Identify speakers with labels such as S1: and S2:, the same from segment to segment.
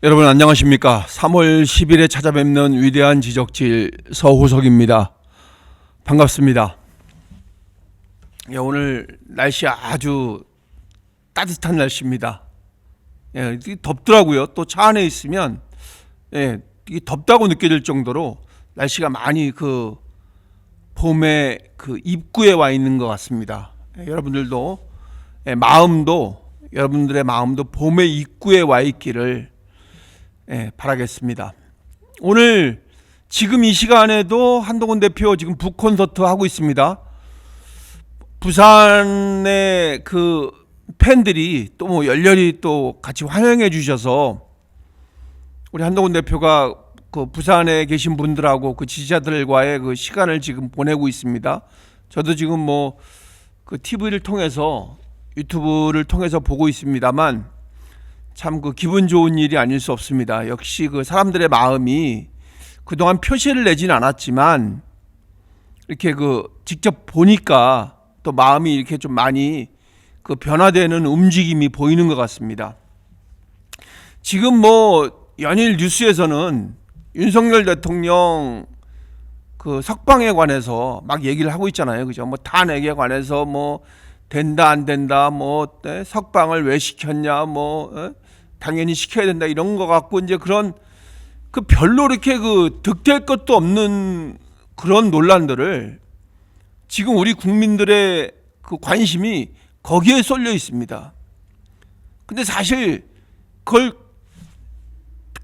S1: 여러분 안녕하십니까? 3월 10일에 찾아뵙는 위대한 지적질 서호석입니다. 반갑습니다. 오늘 날씨 아주 따뜻한 날씨입니다. 덥더라고요. 또 차 안에 있으면 이게 덥다고 느껴질 정도로 날씨가 많이 봄의 입구에 와 있는 것 같습니다. 여러분들도 여러분들의 마음도 봄의 입구에 와 있기를 바라겠습니다. 오늘 지금 이 시간에도 한동훈 대표 지금 북콘서트 하고 있습니다. 부산의 팬들이 또 열렬히 또 같이 환영해 주셔서 우리 한동훈 대표가 부산에 계신 분들하고 지지자들과의 시간을 지금 보내고 있습니다. 저도 지금 TV를 통해서 유튜브를 통해서 보고 있습니다만 참 기분 좋은 일이 아닐 수 없습니다. 역시 사람들의 마음이 그동안 표시를 내진 않았지만 이렇게 직접 보니까 또 마음이 이렇게 좀 많이 변화되는 움직임이 보이는 것 같습니다. 지금 연일 뉴스에서는 윤석열 대통령 석방에 관해서 막 얘기를 하고 있잖아요. 그죠? 탄핵에 관해서 된다 안 된다 석방을 왜 시켰냐 당연히 시켜야 된다 이런 거 갖고 이제 그런 별로 이렇게 득될 것도 없는 그런 논란들을 지금 우리 국민들의 관심이 거기에 쏠려 있습니다. 근데 사실 그걸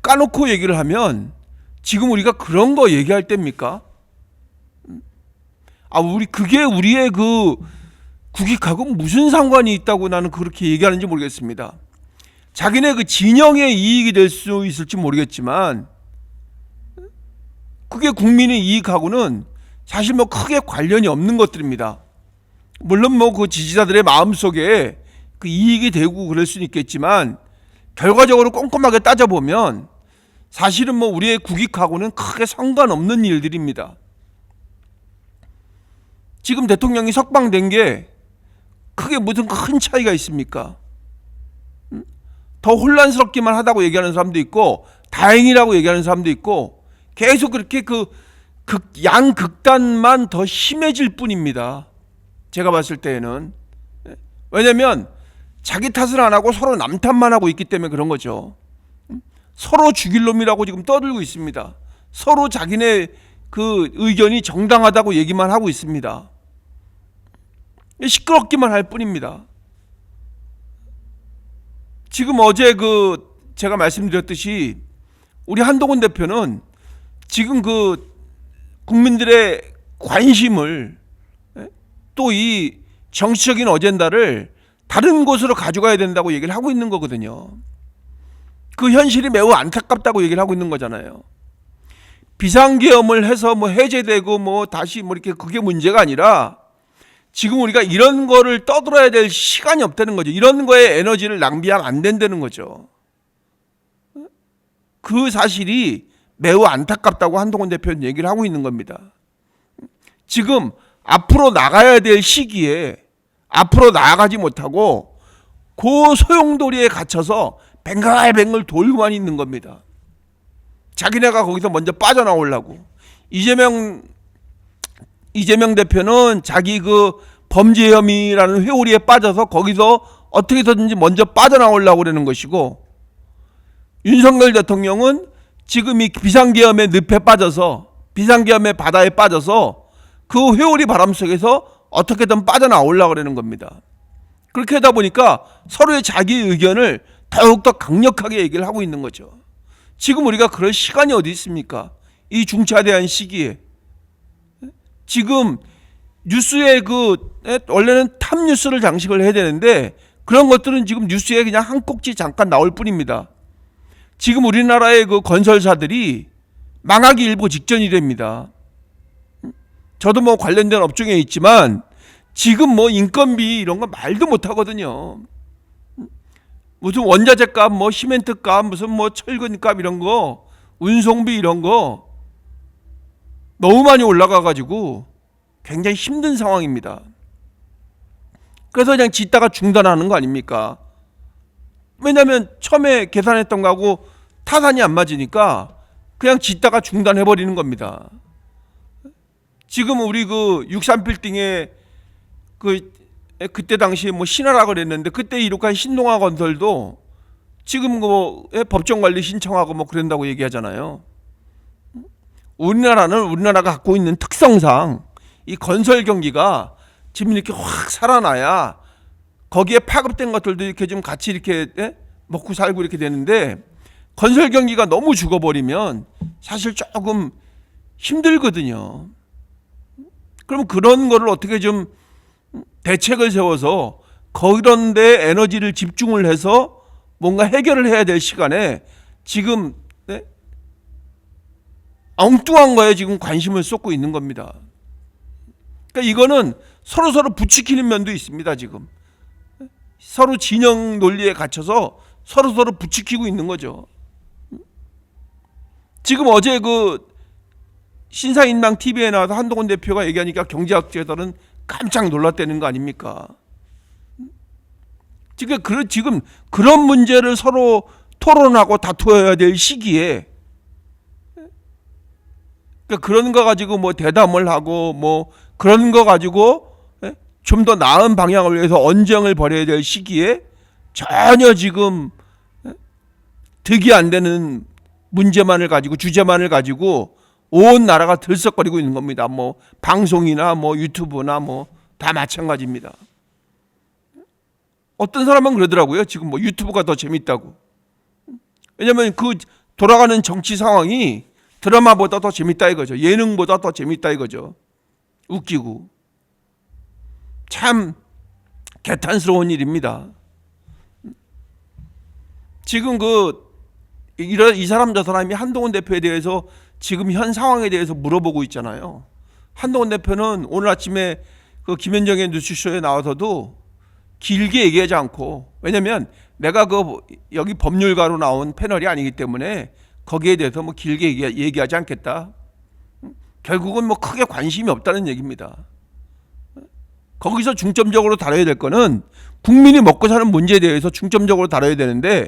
S1: 까놓고 얘기를 하면 지금 우리가 그런 거 얘기할 때입니까? 그게 우리의 국익하고 무슨 상관이 있다고 나는 그렇게 얘기하는지 모르겠습니다. 자기네 진영의 이익이 될 수 있을지 모르겠지만 그게 국민의 이익하고는 사실 크게 관련이 없는 것들입니다. 물론 지지자들의 마음속에 이익이 되고 그럴 수는 있겠지만 결과적으로 꼼꼼하게 따져보면 사실은 우리의 국익하고는 크게 상관없는 일들입니다. 지금 대통령이 석방된 게 크게 무슨 큰 차이가 있습니까? 더 혼란스럽기만 하다고 얘기하는 사람도 있고 다행이라고 얘기하는 사람도 있고 계속 그렇게 양극단만 더 심해질 뿐입니다. 제가 봤을 때에는. 왜냐면 자기 탓을 안 하고 서로 남 탓만 하고 있기 때문에 그런 거죠. 서로 죽일 놈이라고 지금 떠들고 있습니다. 서로 자기네 의견이 정당하다고 얘기만 하고 있습니다. 시끄럽기만 할 뿐입니다. 지금 어제 제가 말씀드렸듯이 우리 한동훈 대표는 지금 국민들의 관심을 또 이 정치적인 어젠다를 다른 곳으로 가져가야 된다고 얘기를 하고 있는 거거든요. 그 현실이 매우 안타깝다고 얘기를 하고 있는 거잖아요. 비상계엄을 해서 해제되고 다시 이렇게 그게 문제가 아니라 지금 우리가 이런 거를 떠들어야 될 시간이 없다는 거죠. 이런 거에 에너지를 낭비하면 안 된다는 거죠. 그 사실이 매우 안타깝다고 한동훈 대표는 얘기를 하고 있는 겁니다. 지금 앞으로 나가야 될 시기에 앞으로 나아가지 못하고 소용돌이에 갇혀서 뱅글뱅글 돌고만 있는 겁니다. 자기네가 거기서 먼저 빠져나오려고. 이재명 대표는 자기 범죄 혐의라는 회오리에 빠져서 거기서 어떻게든지 먼저 빠져나오려고 그러는 것이고, 윤석열 대통령은 지금 이 비상계엄의 늪에 빠져서 비상계엄의 바다에 빠져서 그 회오리 바람 속에서 어떻게든 빠져나오려고 그러는 겁니다. 그렇게 하다 보니까 서로의 자기 의견을 더욱더 강력하게 얘기를 하고 있는 거죠. 지금 우리가 그럴 시간이 어디 있습니까? 이 중차대한 시기에. 지금 뉴스에 원래는 탑 뉴스를 장식을 해야 되는데 그런 것들은 지금 뉴스에 그냥 한 꼭지 잠깐 나올 뿐입니다. 지금 우리나라의 건설사들이 망하기 일보 직전이랍니다. 저도 관련된 업종에 있지만 지금 인건비 이런 거 말도 못 하거든요. 무슨 원자재 값, 시멘트 값, 무슨 철근 값 이런 거, 운송비 이런 거 너무 많이 올라가가지고 굉장히 힘든 상황입니다. 그래서 그냥 짓다가 중단하는 거 아닙니까? 왜냐하면 처음에 계산했던 거하고 타산이 안 맞으니까 그냥 짓다가 중단해 버리는 겁니다. 지금 우리 그 63빌딩에 그때 당시에 뭐 신화라 그랬는데 그때 이룩한 신동아 건설도 지금 뭐 법정관리 신청하고 뭐 그런다고 얘기하잖아요. 우리나라가 갖고 있는 특성상 이 건설 경기가 지금 이렇게 확 살아나야 거기에 파급된 것들도 이렇게 좀 같이 이렇게 먹고 살고 이렇게 되는데 건설 경기가 너무 죽어버리면 사실 조금 힘들거든요. 그럼 그런 거를 어떻게 좀 대책을 세워서 그런 데 에너지를 집중을 해서 뭔가 해결을 해야 될 시간에 지금 엉뚱한 거에 지금 관심을 쏟고 있는 겁니다. 그러니까 이거는 서로 부추기는 면도 있습니다. 지금 서로 진영 논리에 갇혀서 서로 부추기고 있는 거죠. 지금 어제 그 신사인당 TV에 나와서 한동훈 대표가 얘기하니까 경제학자들은 깜짝 놀랐다는 거 아닙니까? 지금 그런 문제를 서로 토론하고 다투어야 될 시기에 그러니까 그런 거 가지고 뭐 대담을 하고 뭐 그런 거 가지고 좀 더 나은 방향을 위해서 언쟁을 벌여야 될 시기에 전혀 지금 득이 안 되는 문제만을 가지고 주제만을 가지고 온 나라가 들썩거리고 있는 겁니다. 뭐 방송이나 뭐 유튜브나 뭐 다 마찬가지입니다. 어떤 사람은 그러더라고요. 지금 뭐 유튜브가 더 재밌다고. 왜냐면 그 돌아가는 정치 상황이 드라마보다 더 재밌다 이거죠. 예능보다 더 재밌다 이거죠. 웃기고. 참 개탄스러운 일입니다. 지금 이 사람 저 사람이 한동훈 대표에 대해서 지금 현 상황에 대해서 물어보고 있잖아요. 한동훈 대표는 오늘 아침에 그 김현정의 뉴스쇼에 나와서도 길게 얘기하지 않고, 왜냐면 내가 여기 법률가로 나온 패널이 아니기 때문에 거기에 대해서 뭐 길게 얘기하지 않겠다. 결국은 뭐 크게 관심이 없다는 얘기입니다. 거기서 중점적으로 다뤄야 될 거는 국민이 먹고 사는 문제에 대해서 중점적으로 다뤄야 되는데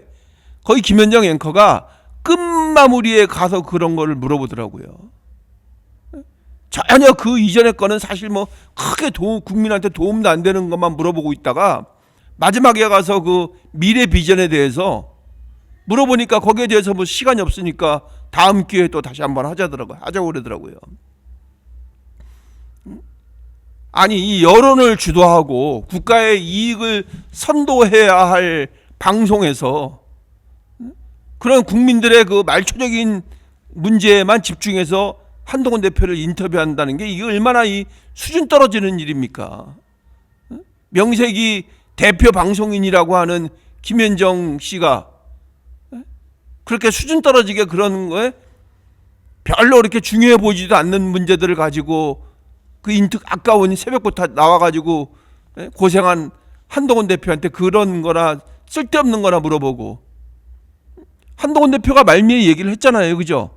S1: 거기 김현정 앵커가 끝마무리에 가서 그런 거를 물어보더라고요. 전혀 그 이전의 거는 사실 뭐 크게 국민한테 도움도 안 되는 것만 물어보고 있다가 마지막에 가서 그 미래 비전에 대해서 물어보니까 거기에 대해서 뭐 시간이 없으니까 다음 기회에 또 다시 한번 하자고 그러더라고요. 아니 이 여론을 주도하고 국가의 이익을 선도해야 할 방송에서 그런 국민들의 그 말초적인 문제에만 집중해서 한동훈 대표를 인터뷰한다는 게 이게 얼마나 이 수준 떨어지는 일입니까? 명색이 대표 방송인이라고 하는 김현정 씨가 그렇게 수준 떨어지게 그런 거에 별로 그렇게 중요해 보이지도 않는 문제들을 가지고 아까운 새벽부터 나와가지고 고생한 한동훈 대표한테 그런 거나 쓸데없는 거나 물어보고 한동훈 대표가 말미에 얘기를 했잖아요. 그죠?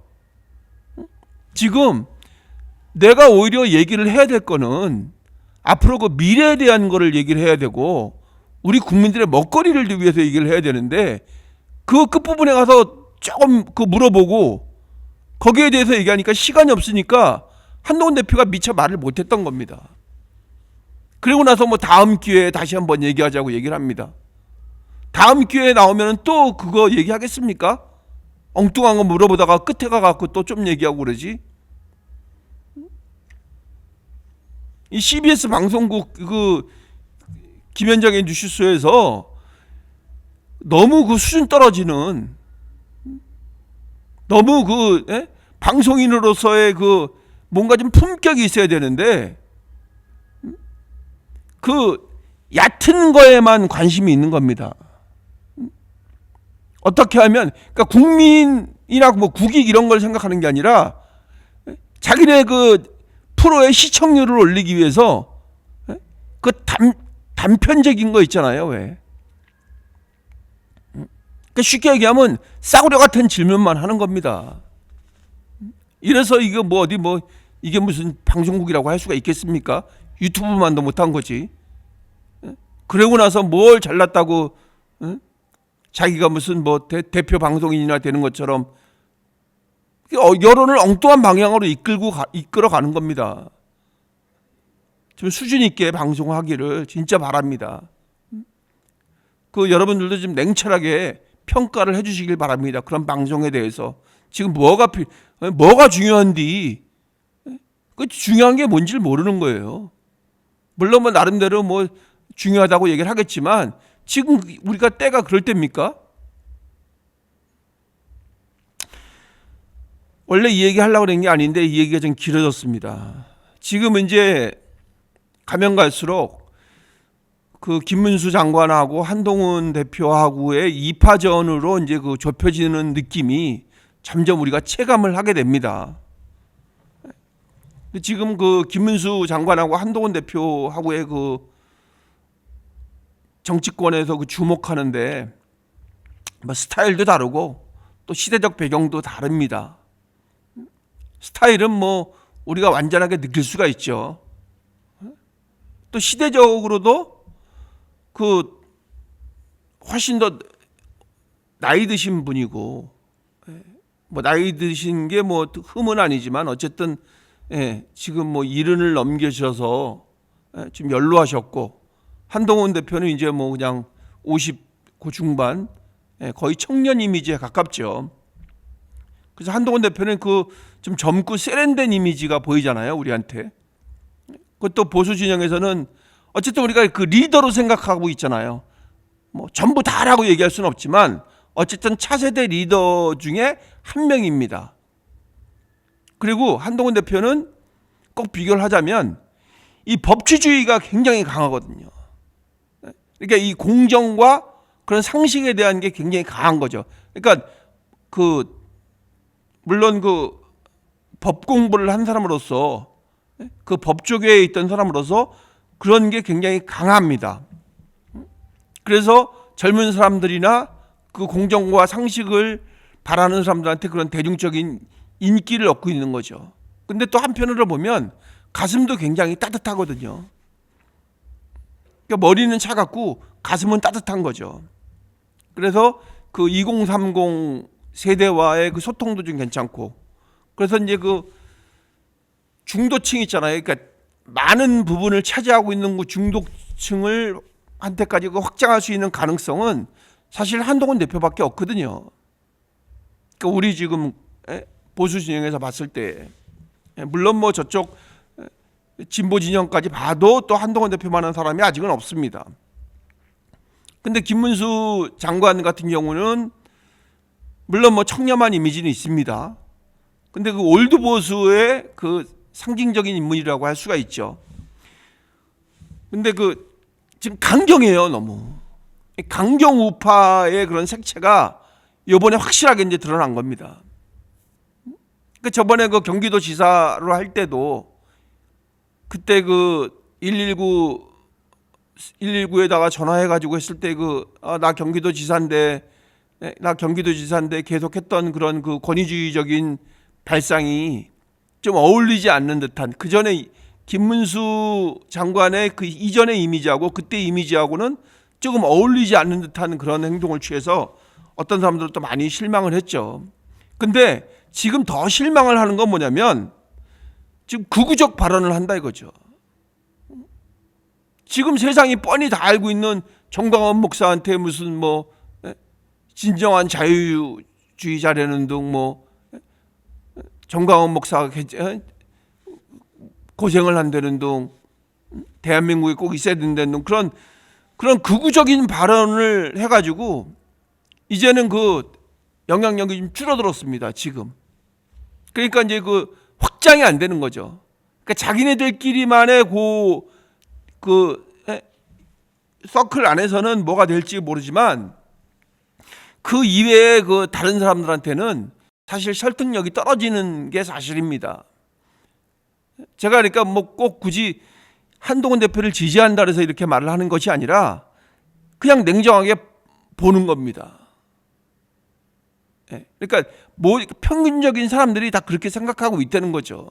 S1: 지금 내가 오히려 얘기를 해야 될 거는 앞으로 그 미래에 대한 거를 얘기를 해야 되고 우리 국민들의 먹거리를 위해서 얘기를 해야 되는데 그 끝부분에 가서 조금 물어보고 거기에 대해서 얘기하니까 시간이 없으니까 한동훈 대표가 미처 말을 못했던 겁니다. 그리고 나서 뭐 다음 기회에 다시 한번 얘기하자고 얘기를 합니다. 다음 기회에 나오면 또 그거 얘기하겠습니까? 엉뚱한 거 물어보다가 끝에 가갖고 또 좀 얘기하고 그러지. 이 CBS 방송국 김현정의 뉴스쇼에서 너무 그 수준 떨어지는 너무 방송인으로서의 뭔가 좀 품격이 있어야 되는데 얕은 거에만 관심이 있는 겁니다. 어떻게 하면 그러니까 국민이나 뭐 국익 이런 걸 생각하는 게 아니라 자기네 프로의 시청률을 올리기 위해서 단편적인 거 있잖아요. 왜? 그러니까 쉽게 얘기하면 싸구려 같은 질문만 하는 겁니다. 이래서 이게 이게 무슨 방송국이라고 할 수가 있겠습니까? 유튜브만도 못한 거지. 그러고 나서 뭘 잘났다고 자기가 무슨 뭐 대표 방송인이나 되는 것처럼 여론을 엉뚱한 방향으로 이끌어 가는 겁니다. 좀 수준 있게 방송하기를 진짜 바랍니다. 여러분들도 좀 냉철하게 평가를 해주시길 바랍니다. 그런 방송에 대해서 지금 뭐가 중요한디? 그 중요한 게 뭔지를 모르는 거예요. 물론 뭐 나름대로 뭐 중요하다고 얘기를 하겠지만 지금 우리가 때가 그럴 때입니까? 원래 이 얘기 하려고 그런 게 아닌데 이 얘기가 좀 길어졌습니다. 지금 이제 가면 갈수록 김문수 장관하고 한동훈 대표하고의 2파전으로 이제 좁혀지는 느낌이 점점 우리가 체감을 하게 됩니다. 지금 김문수 장관하고 한동훈 대표하고의 정치권에서 주목하는데 뭐 스타일도 다르고 또 시대적 배경도 다릅니다. 스타일은 뭐 우리가 완전하게 느낄 수가 있죠. 또 시대적으로도 훨씬 더 나이 드신 분이고, 뭐 나이 드신 게 뭐 흠은 아니지만 어쨌든 지금 뭐 이른을 넘기셔서 좀 연로하셨고, 한동훈 대표는 이제 뭐 그냥 50고 중반, 거의 청년 이미지에 가깝죠. 그래서 한동훈 대표는 좀 젊고 세련된 이미지가 보이잖아요, 우리한테. 그것도 보수 진영에서는 어쨌든 우리가 리더로 생각하고 있잖아요. 뭐 전부 다라고 얘기할 수는 없지만 어쨌든 차세대 리더 중에 한 명입니다. 그리고 한동훈 대표는 꼭 비교를 하자면 이 법치주의가 굉장히 강하거든요. 그러니까 이 공정과 그런 상식에 대한 게 굉장히 강한 거죠. 그러니까 물론 법 공부를 한 사람으로서, 법조계에 있던 사람으로서 그런 게 굉장히 강합니다. 그래서 젊은 사람들이나 공정과 상식을 바라는 사람들한테 그런 대중적인 인기를 얻고 있는 거죠. 근데 또 한편으로 보면 가슴도 굉장히 따뜻하거든요. 그러니까 머리는 차갑고 가슴은 따뜻한 거죠. 그래서 2030 세대와의 소통도 좀 괜찮고, 그래서 이제 중도층 있잖아요. 그러니까 많은 부분을 차지하고 있는 중도층을 한테까지 확장할 수 있는 가능성은 사실 한동훈 대표밖에 없거든요. 그러니까 우리 지금 보수 진영에서 봤을 때, 물론 뭐 저쪽 진보 진영까지 봐도 또 한동훈 대표만한 사람이 아직은 없습니다. 근데 김문수 장관 같은 경우는 물론 뭐 청렴한 이미지는 있습니다. 근데 올드 보수의 상징적인 인물이라고 할 수가 있죠. 근데 지금 강경해요, 너무. 강경 우파의 그런 색채가 이번에 확실하게 이제 드러난 겁니다. 저번에 경기도지사로 할 때도 그때 119에다가 전화해가지고 했을 때 나 경기도지사인데 계속했던 그런 권위주의적인 발상이 좀 어울리지 않는 듯한, 그 전에 김문수 장관의 이전의 이미지하고 그때 이미지하고는 조금 어울리지 않는 듯한 그런 행동을 취해서 어떤 사람들은 또 많이 실망을 했죠. 근데 지금 더 실망을 하는 건 뭐냐면 지금 극우적 발언을 한다 이거죠. 지금 세상이 뻔히 다 알고 있는 정광훈 목사한테 무슨 뭐 진정한 자유주의자라는 등 뭐 정광훈 목사가 고생을 한다는 등 대한민국에 꼭 있어야 된다는 등 그런 극우적인 발언을 해가지고 이제는 영향력이 좀 줄어들었습니다, 지금. 그러니까 이제 확장이 안 되는 거죠. 그러니까 자기네들끼리만의 서클 안에서는 뭐가 될지 모르지만 그 이외의 다른 사람들한테는 사실 설득력이 떨어지는 게 사실입니다. 제가 그러니까 뭐 꼭 굳이 한동훈 대표를 지지한다 해서 이렇게 말을 하는 것이 아니라 그냥 냉정하게 보는 겁니다. 그러니까 뭐 평균적인 사람들이 다 그렇게 생각하고 있다는 거죠.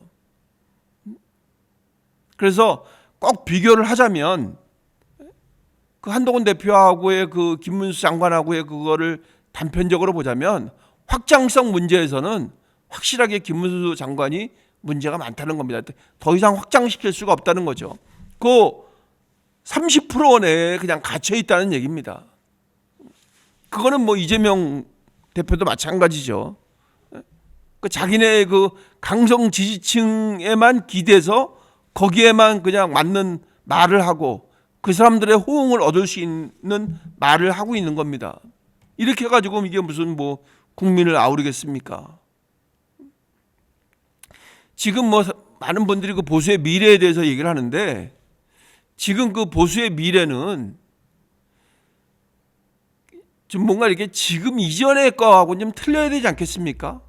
S1: 그래서 꼭 비교를 하자면 그 한동훈 대표하고의 그 김문수 장관하고의 그거를 단편적으로 보자면 확장성 문제에서는 확실하게 김문수 장관이 문제가 많다는 겁니다. 더 이상 확장시킬 수가 없다는 거죠. 그 30% 내에 그냥 갇혀 있다는 얘기입니다. 그거는 뭐 이재명 대표도 마찬가지죠. 그 자기네 그 강성 지지층에만 기대서 거기에만 그냥 맞는 말을 하고 그 사람들의 호응을 얻을 수 있는 말을 하고 있는 겁니다. 이렇게 해가지고 이게 무슨 뭐 국민을 아우르겠습니까? 지금 뭐 많은 분들이 그 보수의 미래에 대해서 얘기를 하는데 지금 그 보수의 미래는 좀 뭔가 이렇게 지금 이전의 거하고는 좀 틀려야 되지 않겠습니까?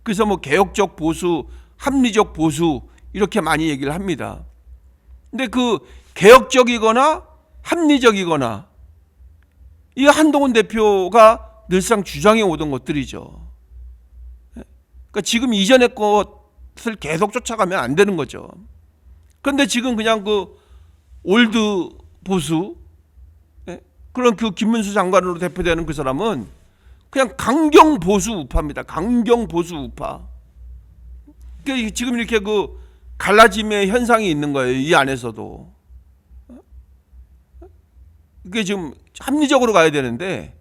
S1: 그래서 뭐 개혁적 보수, 합리적 보수 이렇게 많이 얘기를 합니다. 근데 그 개혁적이거나 합리적이거나 이 한동훈 대표가 늘상 주장해 오던 것들이죠. 그러니까 지금 이전의 것을 계속 쫓아가면 안 되는 거죠. 그런데 지금 그냥 그 올드 보수 그런 그 김문수 장관으로 대표되는 그 사람은 그냥 강경 보수 우파입니다. 강경 보수 우파. 그러니까 지금 이렇게 그 갈라짐의 현상이 있는 거예요. 이 안에서도. 이게 지금 합리적으로 가야 되는데,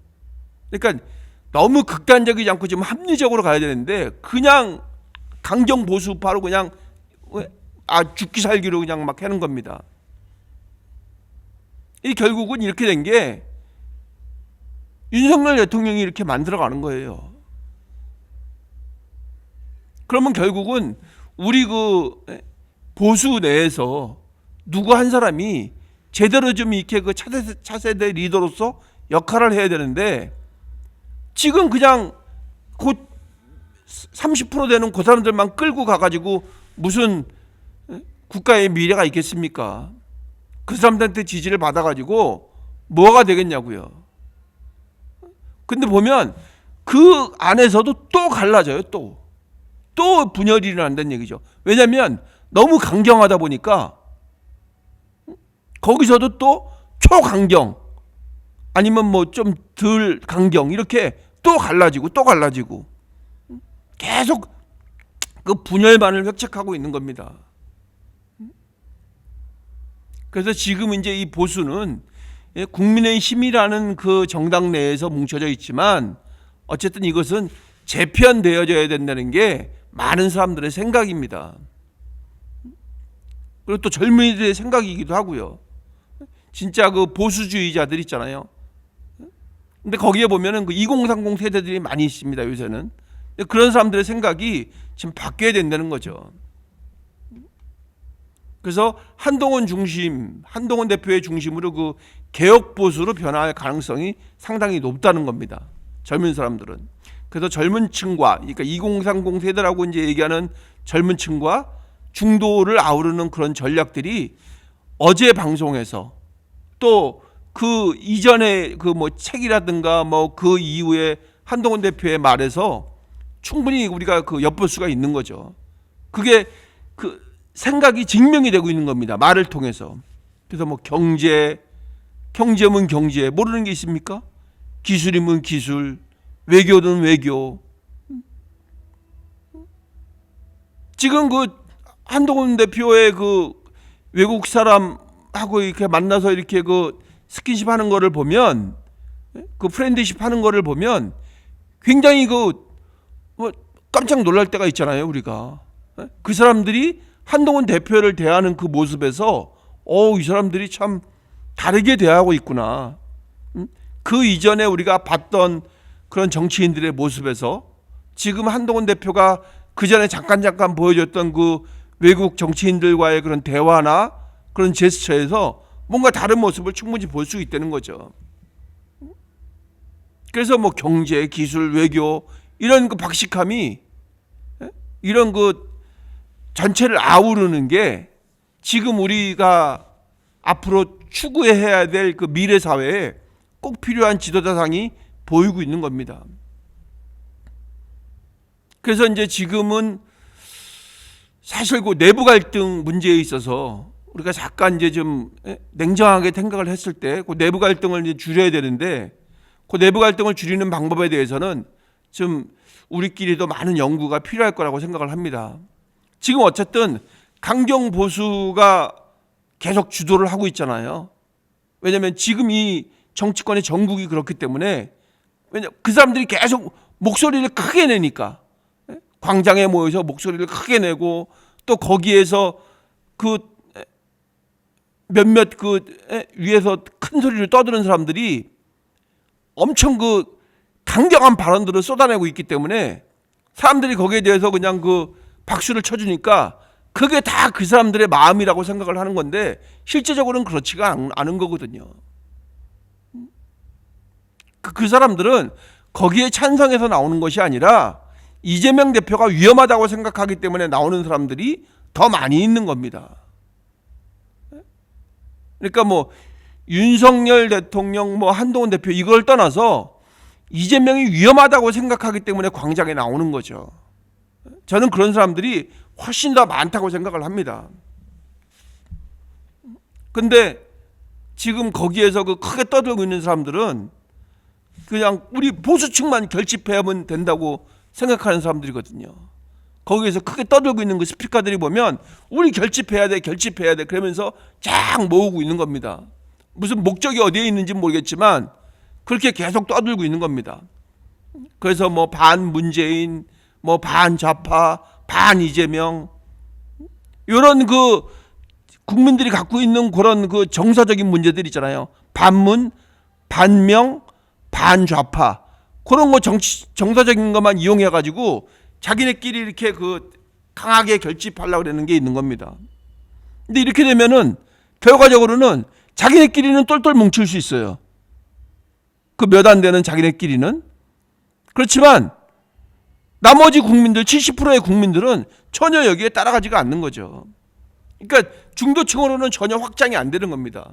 S1: 그러니까 너무 극단적이지 않고 지금 합리적으로 가야 되는데 그냥 강경 보수 우파로 그냥 죽기 살기로 그냥 막 하는 겁니다. 이 결국은 이렇게 된 게 윤석열 대통령이 이렇게 만들어가는 거예요. 그러면 결국은 우리 그 보수 내에서 누구 한 사람이 제대로 좀 이렇게 그 차세대 리더로서 역할을 해야 되는데 지금 그냥 곧 30% 되는 그 사람들만 끌고 가가지고 무슨 국가의 미래가 있겠습니까? 그 사람들한테 지지를 받아가지고 뭐가 되겠냐고요. 근데 보면 그 안에서도 또 갈라져요. 또 분열이 일어난다는 얘기죠. 왜냐하면 너무 강경하다 보니까 거기서도 또 초강경 아니면 뭐 좀 덜 강경 이렇게 또 갈라지고 계속 그 분열만을 획책하고 있는 겁니다. 그래서 지금 이제 이 보수는 국민의힘이라는 그 정당 내에서 뭉쳐져 있지만 어쨌든 이것은 재편되어져야 된다는 게 많은 사람들의 생각입니다. 그리고 또 젊은이들의 생각이기도 하고요. 진짜 그 보수주의자들 있잖아요. 근데 거기에 보면은 그 2030 세대들이 많이 있습니다, 요새는. 그런 사람들의 생각이 지금 바뀌어야 된다는 거죠. 그래서 한동훈 대표의 중심으로 그 개혁 보수로 변화할 가능성이 상당히 높다는 겁니다. 젊은 사람들은. 그래서 젊은 층과, 그러니까 2030 세대라고 이제 얘기하는 젊은 층과 중도를 아우르는 그런 전략들이 어제 방송에서 또 그 이전에 그 뭐 책이라든가 뭐 그 이후에 한동훈 대표의 말에서 충분히 우리가 그 엿볼 수가 있는 거죠. 그게 그 생각이 증명이 되고 있는 겁니다. 말을 통해서. 그래서 뭐 경제면 경제, 모르는 게 있습니까? 기술이면 기술, 외교는 외교. 지금 그 한동훈 대표의 그 외국 사람하고 이렇게 만나서 이렇게 그 스킨십 하는 거를 보면, 그 프렌드십 하는 거를 보면 굉장히 그 뭐 깜짝 놀랄 때가 있잖아요, 우리가. 그 사람들이 한동훈 대표를 대하는 그 모습에서 이 사람들이 참 다르게 대하고 있구나. 그 이전에 우리가 봤던 그런 정치인들의 모습에서 지금 한동훈 대표가 그 전에 잠깐 보여줬던 그 외국 정치인들과의 그런 대화나 그런 제스처에서 뭔가 다른 모습을 충분히 볼 수 있다는 거죠. 그래서 뭐 경제, 기술, 외교 이런 그 박식함이 이런 그 전체를 아우르는 게 지금 우리가 앞으로 추구해야 될 그 미래 사회에 꼭 필요한 지도자상이 보이고 있는 겁니다. 그래서 이제 지금은 사실 그 내부 갈등 문제에 있어서 우리가 잠깐 이제 좀 냉정하게 생각을 했을 때 그 내부 갈등을 이제 줄여야 되는데 그 내부 갈등을 줄이는 방법에 대해서는 좀 우리끼리도 많은 연구가 필요할 거라고 생각을 합니다. 지금 어쨌든 강경 보수가 계속 주도를 하고 있잖아요. 왜냐하면 지금 이 정치권의 전국이 그렇기 때문에 그 사람들이 계속 목소리를 크게 내니까 광장에 모여서 목소리를 크게 내고 또 거기에서 그 몇몇 그 위에서 큰 소리를 떠드는 사람들이 엄청 그 강경한 발언들을 쏟아내고 있기 때문에 사람들이 거기에 대해서 그냥 그 박수를 쳐주니까 그게 다 그 사람들의 마음이라고 생각을 하는 건데 실제적으로는 그렇지가 않은 거거든요. 그 사람들은 거기에 찬성해서 나오는 것이 아니라 이재명 대표가 위험하다고 생각하기 때문에 나오는 사람들이 더 많이 있는 겁니다. 그러니까 뭐 윤석열 대통령, 뭐 한동훈 대표 이걸 떠나서 이재명이 위험하다고 생각하기 때문에 광장에 나오는 거죠. 저는 그런 사람들이 훨씬 더 많다고 생각을 합니다. 근데 지금 거기에서 그 크게 떠들고 있는 사람들은 그냥 우리 보수층만 결집하면 된다고 생각하는 사람들이거든요. 거기에서 크게 떠들고 있는 그 스피커들이 보면 우리 결집해야 돼 그러면서 쫙 모으고 있는 겁니다. 무슨 목적이 어디에 있는지 모르겠지만 그렇게 계속 떠들고 있는 겁니다. 그래서 뭐 반 문재인, 뭐 반 좌파, 반 이재명, 이런 그 국민들이 갖고 있는 그런 그 정서적인 문제들 있잖아요. 반문, 반명, 반좌파, 그런 거 정서적인 것만 이용해가지고 자기네끼리 이렇게 그 강하게 결집하려고 그러는 게 있는 겁니다. 근데 이렇게 되면은 결과적으로는 자기네끼리는 똘똘 뭉칠 수 있어요. 그 몇 안 되는 자기네끼리는. 그렇지만 나머지 국민들 70%의 국민들은 전혀 여기에 따라가지가 않는 거죠. 그러니까 중도층으로는 전혀 확장이 안 되는 겁니다.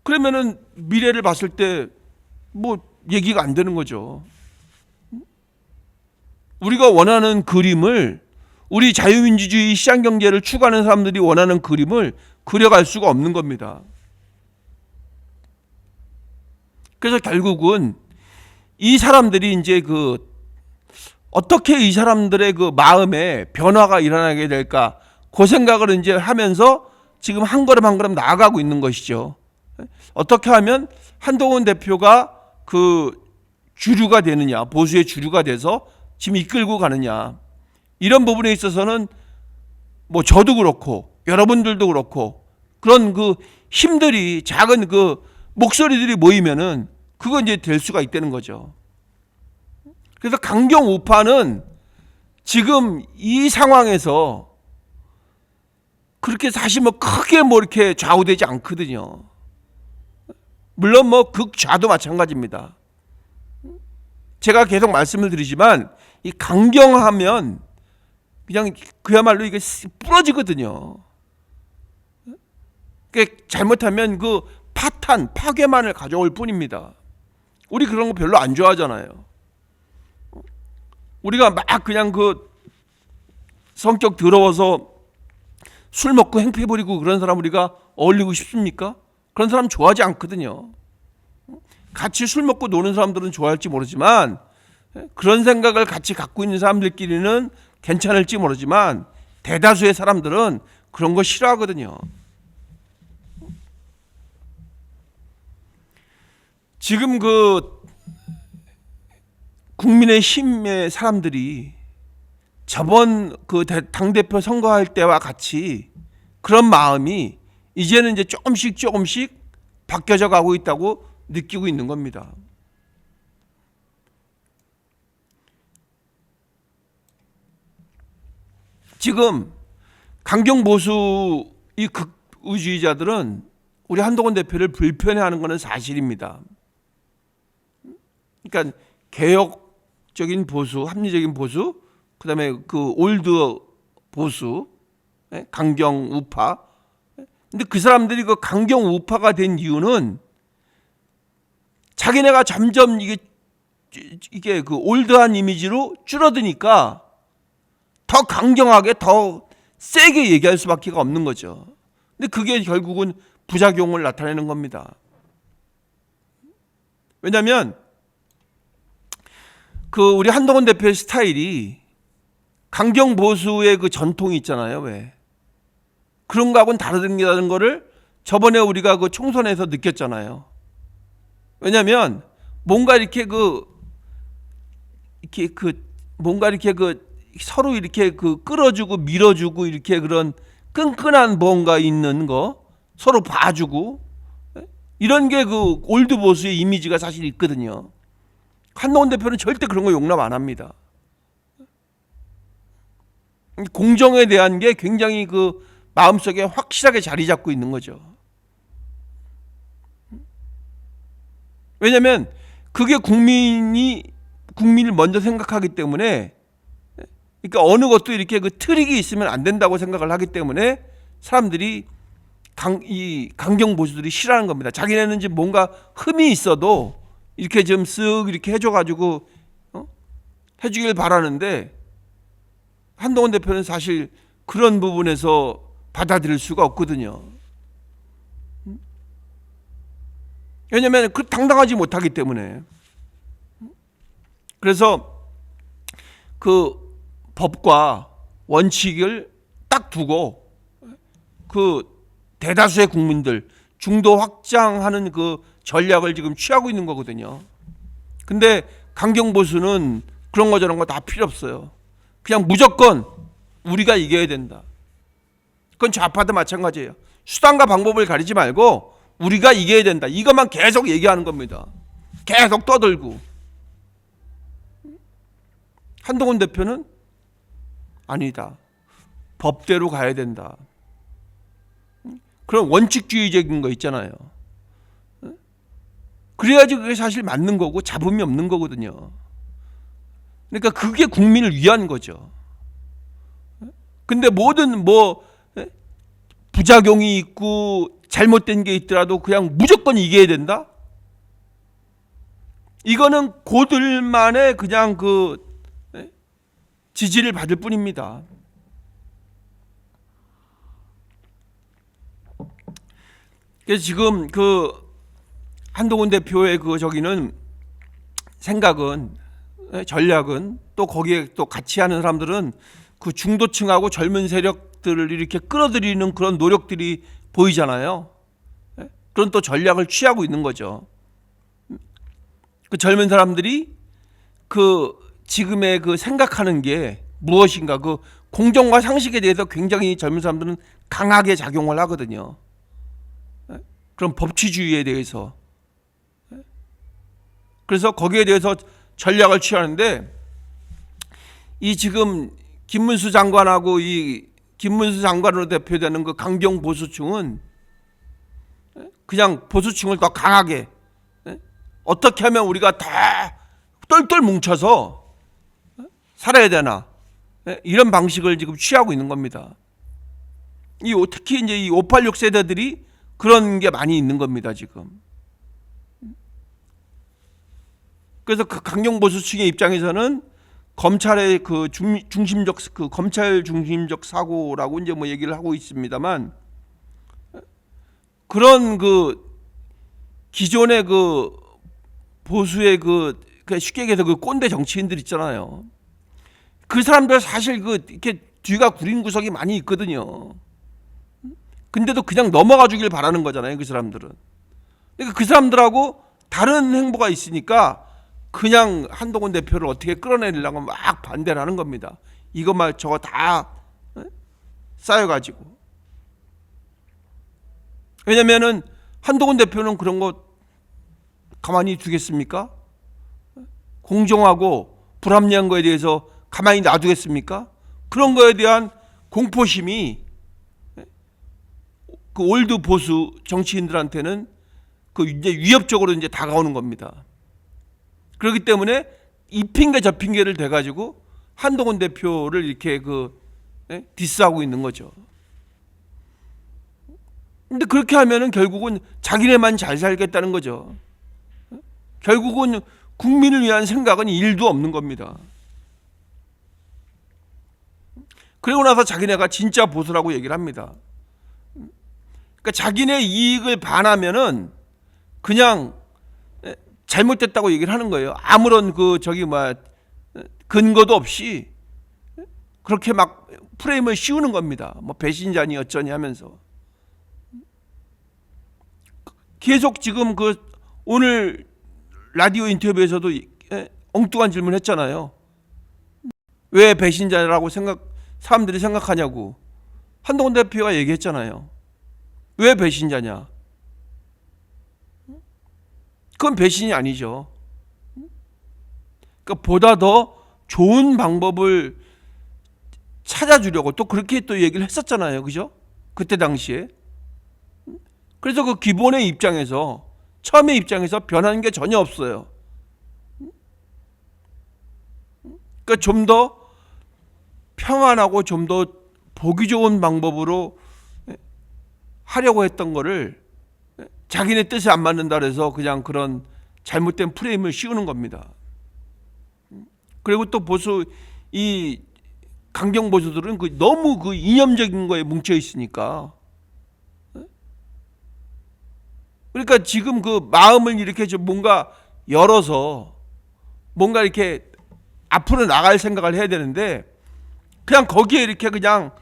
S1: 그러면은 미래를 봤을 때 뭐 얘기가 안 되는 거죠. 우리가 원하는 그림을, 우리 자유민주주의 시장경제를 추구하는 사람들이 원하는 그림을 그려갈 수가 없는 겁니다. 그래서 결국은 이 사람들이 이제 그 어떻게 이 사람들의 그 마음에 변화가 일어나게 될까, 그 생각을 이제 하면서 지금 한 걸음 한 걸음 나아가고 있는 것이죠. 어떻게 하면 한동훈 대표가 그 주류가 되느냐, 보수의 주류가 돼서 지금 이끌고 가느냐, 이런 부분에 있어서는 뭐 저도 그렇고 여러분들도 그렇고 그런 그 힘들이, 작은 그 목소리들이 모이면은 그거 이제 될 수가 있다는 거죠. 그래서 강경 우파는 지금 이 상황에서 그렇게 사실 뭐 크게 뭐 이렇게 좌우되지 않거든요. 물론 뭐 극좌도 마찬가지입니다. 제가 계속 말씀을 드리지만 이 강경하면 그냥 그야말로 이게 부러지거든요. 그러니까 잘못하면 그 파탄, 파괴만을 가져올 뿐입니다. 우리 그런 거 별로 안 좋아하잖아요. 우리가 막 그냥 그 성격 더러워서 술 먹고 행패 부리고 그런 사람 우리가 어울리고 싶습니까? 그런 사람 좋아하지 않거든요. 같이 술 먹고 노는 사람들은 좋아할지 모르지만 그런 생각을 같이 갖고 있는 사람들끼리는 괜찮을지 모르지만 대다수의 사람들은 그런 거 싫어하거든요. 지금 그 국민의힘의 사람들이 저번 그 당대표 선거할 때와 같이 그런 마음이 이제는 이제 조금씩 바뀌어져 가고 있다고 느끼고 있는 겁니다. 지금 강경 보수 이 극우주의자들은 우리 한동훈 대표를 불편해하는 것은 사실입니다. 그러니까 개혁적인 보수, 합리적인 보수, 그다음에 그 올드 보수, 강경 우파. 근데 그 사람들이 그 강경 우파가 된 이유는 자기네가 점점 이게 그 올드한 이미지로 줄어드니까 더 강경하게, 더 세게 얘기할 수밖에 없는 거죠. 근데 그게 결국은 부작용을 나타내는 겁니다. 왜냐하면 우리 한동훈 대표의 스타일이 강경 보수의 그 전통이 있잖아요. 왜? 그런 거하고는 다르다는 거를 저번에 우리가 그 총선에서 느꼈잖아요. 왜냐하면 뭔가 이렇게 뭔가 이렇게 서로 이렇게 끌어주고 밀어주고 이렇게 그런 끈끈한 뭔가 있는 거 서로 봐주고 이런 게 올드 보수의 이미지가 사실 있거든요. 한동훈 대표는 절대 그런 거 용납 안 합니다. 공정에 대한 게 굉장히 마음속에 확실하게 자리 잡고 있는 거죠. 왜냐하면 그게 국민을 먼저 생각하기 때문에, 그러니까 어느 것도 이렇게 트릭이 있으면 안 된다고 생각을 하기 때문에 사람들이 이 강경 보수들이 싫어하는 겁니다. 자기네는 지금 뭔가 흠이 있어도 이렇게 좀 쓱 이렇게 해줘가지고 해주길 바라는데, 한동훈 대표는 사실 그런 부분에서 받아들일 수가 없거든요. 왜냐하면 당당하지 못하기 때문에. 그래서 법과 원칙을 딱 두고 대다수의 국민들 중도 확장하는 전략을 지금 취하고 있는 거거든요. 근데 강경 보수는 그런 거 저런 거 다 필요 없어요. 그냥 무조건 우리가 이겨야 된다. 그건 좌파도 마찬가지예요. 수단과 방법을 가리지 말고 우리가 이겨야 된다. 이것만 계속 얘기하는 겁니다. 계속 떠들고. 한동훈 대표는 아니다. 법대로 가야 된다. 그런 원칙주의적인 거 있잖아요. 그래야지 그게 사실 맞는 거고 잡음이 없는 거거든요. 그러니까 그게 국민을 위한 거죠. 근데 모든 부작용이 있고 잘못된 게 있더라도 그냥 무조건 이겨야 된다? 이거는 고들만의 그냥 지지를 받을 뿐입니다. 그래서 지금 한동훈 대표의 저기는 생각은, 전략은, 또 거기에 또 같이 하는 사람들은 중도층하고 젊은 세력들을 이렇게 끌어들이는 그런 노력들이 보이잖아요. 그런 또 전략을 취하고 있는 거죠. 젊은 사람들이 지금의 생각하는 게 무엇인가, 공정과 상식에 대해서 굉장히 젊은 사람들은 강하게 작용을 하거든요. 그런 법치주의에 대해서. 그래서 거기에 대해서 전략을 취하는데, 이 지금 김문수 장관하고 이 김문수 장관으로 대표되는 강경 보수층은 그냥 보수층을 더 강하게, 어떻게 하면 우리가 다 똘똘 뭉쳐서 살아야 되나, 이런 방식을 지금 취하고 있는 겁니다. 특히 이제 이 586 세대들이 그런 게 많이 있는 겁니다, 지금. 그래서 강경 보수층의 입장에서는 검찰의 중심적 검찰 중심적 사고라고 이제 얘기를 하고 있습니다만, 그런 기존의 보수의 쉽게 얘기해서 꼰대 정치인들 있잖아요. 그 사람들 사실 이렇게 뒤가 구린 구석이 많이 있거든요. 근데도 그냥 넘어가 주길 바라는 거잖아요, 그 사람들은. 그러니까 그 사람들하고 다른 행보가 있으니까 그냥 한동훈 대표를 어떻게 끌어내려고 막 반대를 하는 겁니다. 이것만 저거 다 쌓여가지고. 왜냐면은 한동훈 대표는 그런 거 가만히 두겠습니까? 공정하고 불합리한 거에 대해서 가만히 놔두겠습니까? 그런 거에 대한 공포심이 올드 보수 정치인들한테는 이제 위협적으로 이제 다가오는 겁니다. 그렇기 때문에 이 핑계 저 핑계를 대가지고 한동훈 대표를 이렇게 디스하고 있는 거죠. 근데 그렇게 하면은 결국은 자기네만 잘 살겠다는 거죠. 결국은 국민을 위한 생각은 일도 없는 겁니다. 그리고 나서 자기네가 진짜 보수라고 얘기를 합니다. 그러니까 자기네 이익을 반하면은 그냥 잘못됐다고 얘기를 하는 거예요. 아무런 근거도 없이 그렇게 막 프레임을 씌우는 겁니다. 뭐 배신자니 어쩌니 하면서. 계속 지금 오늘 라디오 인터뷰에서도 엉뚱한 질문 했잖아요. 왜 배신자라고 사람들이 생각하냐고. 한동훈 대표가 얘기했잖아요. 왜 배신자냐? 그건 배신이 아니죠. 그러니까 보다 더 좋은 방법을 찾아주려고 또 그렇게 또 얘기를 했었잖아요. 그죠? 그때 당시에. 그래서 그 기본의 입장에서, 처음의 입장에서 변하는 게 전혀 없어요. 그러니까 좀 더 평안하고 좀 더 보기 좋은 방법으로 하려고 했던 거를 자기네 뜻에 안 맞는다 그래서 그냥 그런 잘못된 프레임을 씌우는 겁니다. 그리고 또 이 강경 보수들은 너무 이념적인 거에 뭉쳐 있으니까, 그러니까 지금 마음을 이렇게 좀 뭔가 열어서 뭔가 이렇게 앞으로 나갈 생각을 해야 되는데 그냥 거기에 이렇게 그냥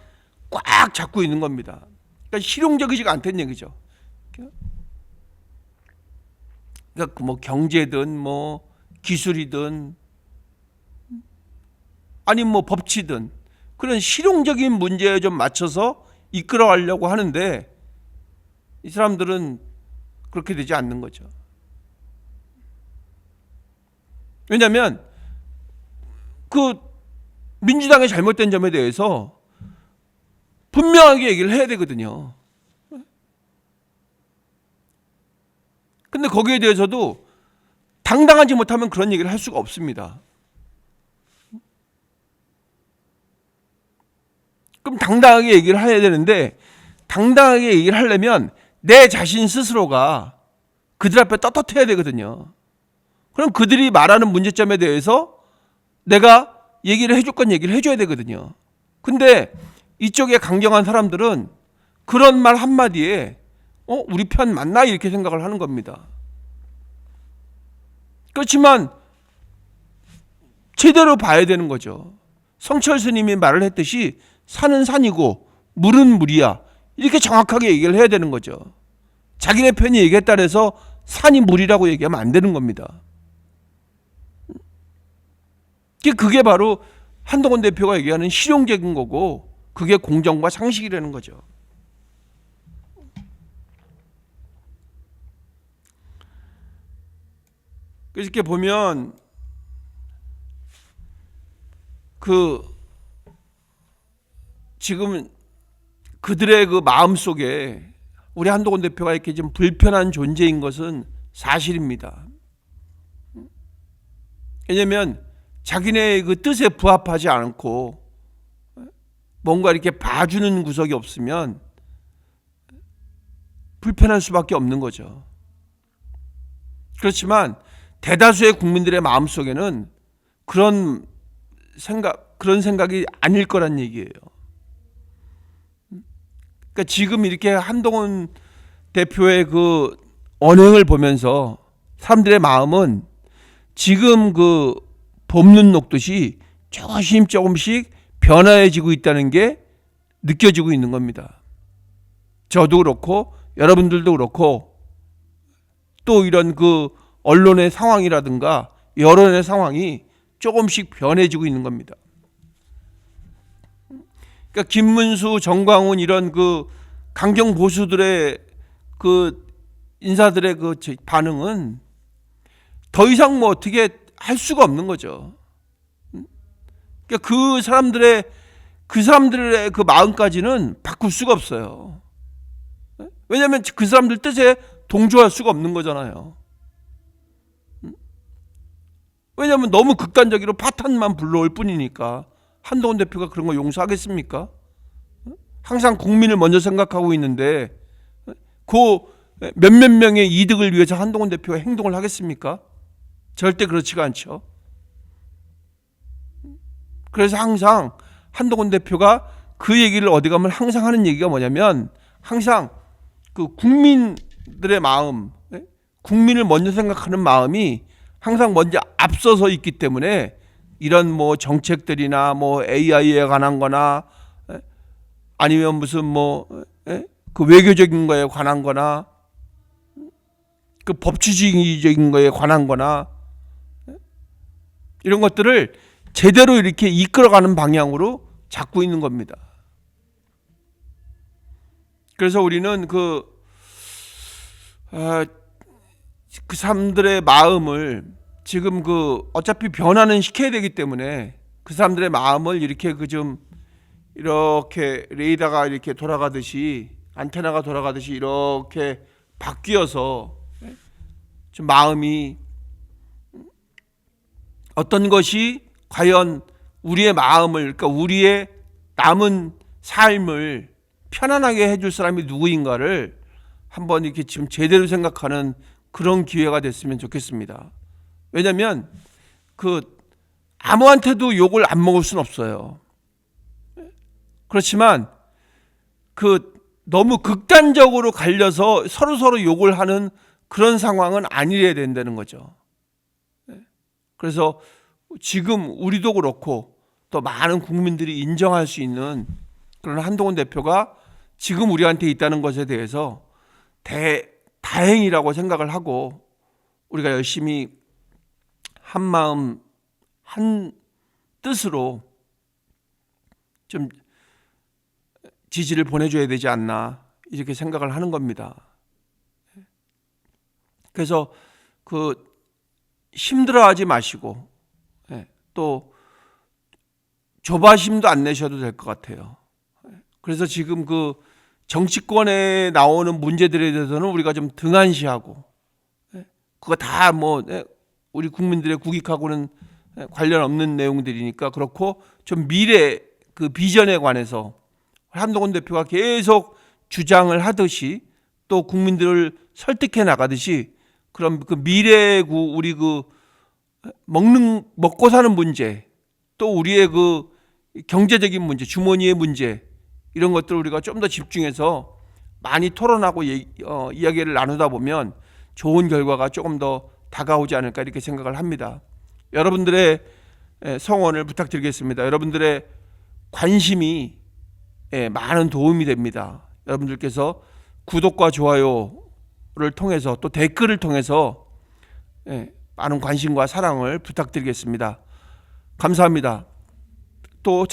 S1: 꽉 잡고 있는 겁니다. 그러니까 실용적이지가 않다는 얘기죠. 그러니까 뭐 경제든 뭐 기술이든 아니면 뭐 법치든 그런 실용적인 문제에 좀 맞춰서 이끌어가려고 하는데 이 사람들은 그렇게 되지 않는 거죠. 왜냐하면 민주당의 잘못된 점에 대해서 분명하게 얘기를 해야 되거든요. 근데 거기에 대해서도 당당하지 못하면 그런 얘기를 할 수가 없습니다. 그럼 당당하게 얘기를 해야 되는데, 당당하게 얘기를 하려면 내 자신 스스로가 그들 앞에 떳떳해야 되거든요. 그럼 그들이 말하는 문제점에 대해서 내가 얘기를 해줄 건 얘기를 해줘야 되거든요. 근데 이쪽에 강경한 사람들은 그런 말 한마디에 우리 편 맞나 이렇게 생각을 하는 겁니다. 그렇지만 제대로 봐야 되는 거죠. 성철 스님이 말을 했듯이 산은 산이고 물은 물이야, 이렇게 정확하게 얘기를 해야 되는 거죠. 자기네 편이 얘기했다 해서 산이 물이라고 얘기하면 안 되는 겁니다. 그게 바로 한동훈 대표가 얘기하는 실용적인 거고, 그게 공정과 상식이라는 거죠. 그래서 이렇게 보면 지금 그들의 마음 속에 우리 한동훈 대표가 이렇게 좀 불편한 존재인 것은 사실입니다. 왜냐하면 자기네 뜻에 부합하지 않고 뭔가 이렇게 봐주는 구석이 없으면 불편할 수밖에 없는 거죠. 그렇지만 대다수의 국민들의 마음속에는 그런 생각이 아닐 거란 얘기예요. 그러니까 지금 이렇게 한동훈 대표의 언행을 보면서 사람들의 마음은 지금 봄눈 녹듯이 조금씩 변화해지고 있다는 게 느껴지고 있는 겁니다. 저도 그렇고 여러분들도 그렇고 또 이런 언론의 상황이라든가 여론의 상황이 조금씩 변해지고 있는 겁니다. 그러니까 김문수, 정광훈 이런 강경 보수들의 인사들의 반응은 더 이상 뭐 어떻게 할 수가 없는 거죠. 그러니까 그 사람들의 마음까지는 바꿀 수가 없어요. 왜냐하면 그 사람들 뜻에 동조할 수가 없는 거잖아요. 왜냐하면 너무 극단적으로 파탄만 불러올 뿐이니까. 한동훈 대표가 그런 거 용서하겠습니까? 항상 국민을 먼저 생각하고 있는데 몇몇 명의 이득을 위해서 한동훈 대표가 행동을 하겠습니까? 절대 그렇지가 않죠. 그래서 항상 한동훈 대표가 그 얘기를 어디 가면 항상 하는 얘기가 뭐냐면 항상 그 국민들의 마음, 국민을 먼저 생각하는 마음이 항상 먼저 앞서서 있기 때문에 이런 뭐 정책들이나 뭐 AI에 관한 거나 아니면 무슨 뭐 그 외교적인 거에 관한 거나 그 법치주의적인 거에 관한 거나 이런 것들을 제대로 이렇게 이끌어가는 방향으로 잡고 있는 겁니다. 그래서 우리는 그 사람들의 마음을 지금 그 어차피 변화는 시켜야 되기 때문에 그 사람들의 마음을 이렇게 그 좀 이렇게 레이더가 이렇게 돌아가듯이 안테나가 돌아가듯이 이렇게 바뀌어서 좀 마음이 어떤 것이 과연 우리의 마음을, 그러니까 우리의 남은 삶을 편안하게 해줄 사람이 누구인가를 한번 이렇게 지금 제대로 생각하는 그런 기회가 됐으면 좋겠습니다. 왜냐하면 그 아무한테도 욕을 안 먹을 수는 없어요. 그렇지만 그 너무 극단적으로 갈려서 서로 욕을 하는 그런 상황은 아니래야 된다는 거죠. 그래서 지금 우리도 그렇고 또 많은 국민들이 인정할 수 있는 그런 한동훈 대표가 지금 우리한테 있다는 것에 대해서 다행이라고 생각을 하고 우리가 열심히 한 마음 한 뜻으로 좀 지지를 보내줘야 되지 않나 이렇게 생각을 하는 겁니다. 그래서 그 힘들어하지 마시고 또 조바심도 안 내셔도 될 것 같아요. 그래서 지금 그 정치권에 나오는 문제들에 대해서는 우리가 좀 등한시하고 그거 다 뭐 우리 국민들의 국익하고는 관련 없는 내용들이니까 그렇고 좀 미래 그 비전에 관해서 한동훈 대표가 계속 주장을 하듯이 또 국민들을 설득해 나가듯이 그럼 그 미래구 우리 그 먹고 사는 문제 또 우리의 그 경제적인 문제 주머니의 문제 이런 것들을 우리가 좀 더 집중해서 많이 토론하고 이야기를 나누다 보면 좋은 결과가 조금 더 다가오지 않을까 이렇게 생각을 합니다. 여러분들의 성원을 부탁드리겠습니다. 여러분들의 관심이 많은 도움이 됩니다. 여러분들께서 구독과 좋아요를 통해서 또 댓글을 통해서 많은 관심과 사랑을 부탁드리겠습니다. 감사합니다. 또